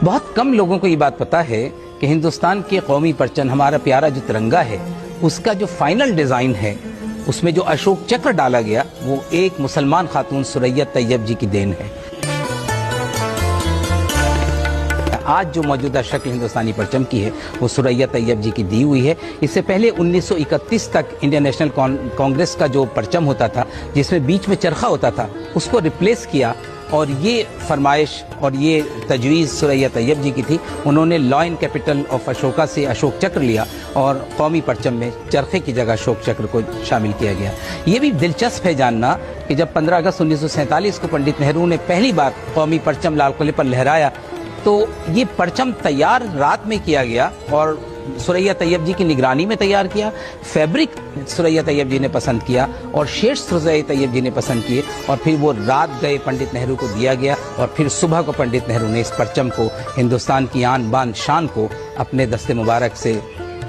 بہت کم لوگوں کو یہ بات پتا ہے کہ ہندوستان کے قومی پرچم ہمارا پیارا جو ترنگا ہے اس کا جو فائنل ڈیزائن ہے اس میں جو اشوک چکر ڈالا گیا وہ ایک مسلمان خاتون سریا طیب جی کی دین ہے۔ آج جو موجودہ شکل ہندوستانی پرچم کی ہے وہ سریا طیب جی کی دی ہوئی ہے۔ اس سے پہلے 1931 تک انڈین نیشنل کانگریس کا جو پرچم ہوتا تھا جس میں بیچ میں چرخہ ہوتا تھا اس کو ریپلیس کیا، اور یہ فرمائش اور یہ تجویز سریا طیب جی کی تھی۔ انہوں نے law and capital of Ashoka سے اشوک چکر لیا اور قومی پرچم میں چرخے کی جگہ اشوک چکر کو شامل کیا گیا۔ یہ بھی دلچسپ ہے جاننا کہ جب 15 اگست 1947 کو پنڈت نہرو نے پہلی بار قومی پرچم لال قلعے پر لہرایا تو یہ پرچم تیار رات میں کیا گیا اور سریا طیب جی کی نگرانی میں تیار کیا۔ فیبرک سریا طیب جی نے پسند کیا اور شیڈز سریا طیب جی نے پسند کیے، اور پھر وہ رات گئے پنڈت نہرو کو دیا گیا، اور پھر صبح کو پنڈت نہرو نے اس پرچم کو، ہندوستان کی آن بان شان کو، اپنے دست مبارک سے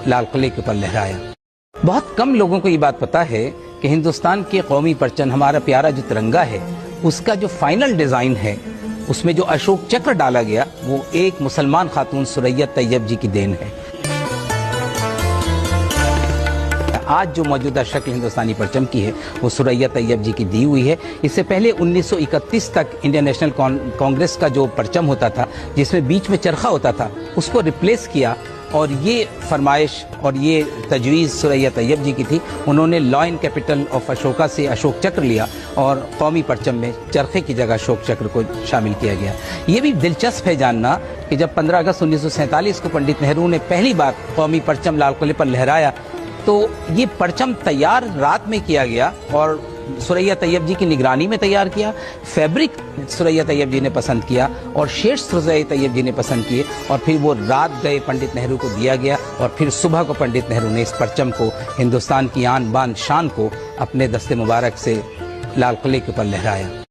لال قلعے کے اوپر لہرایا۔ بہت کم لوگوں کو یہ بات پتا ہے کہ ہندوستان کے قومی پرچم ہمارا پیارا جو ترنگا ہے اس کا جو فائنل ڈیزائن ہے اس میں جو اشوک چکر ڈالا گیا وہ ایک مسلمان خاتون سریا طیب جی کی دین ہے۔ آج جو موجودہ شکل ہندوستانی پرچم کی ہے وہ سریا طیب جی کی دی ہوئی ہے۔ اس سے پہلے 1931 تک انڈین نیشنل کانگریس کا جو پرچم ہوتا تھا جس میں بیچ میں چرخہ ہوتا تھا اس کو ریپلیس کیا، اور یہ فرمائش اور یہ تجویز سریا طیب جی کی تھی۔ انہوں نے law and capital of Ashoka سے اشوک چکر لیا اور قومی پرچم میں چرخے کی جگہ اشوک چکر کو شامل کیا گیا۔ یہ بھی دلچسپ ہے جاننا کہ جب 15 اگست 1947 کو پنڈت نہرو نے پہلی بار قومی پرچم لال قلعے پر لہرایا تو یہ پرچم تیار رات میں کیا گیا اور سریا طیب جی کی نگرانی میں تیار کیا۔ فیبرک سریا طیب جی نے پسند کیا اور شیڈز سریا طیب جی نے پسند کیے، اور پھر وہ رات گئے پنڈت نہرو کو دیا گیا، اور پھر صبح کو پنڈت نہرو نے اس پرچم کو، ہندوستان کی آن بان شان کو، اپنے دست مبارک سے لال قلعے کے اوپر لہرایا۔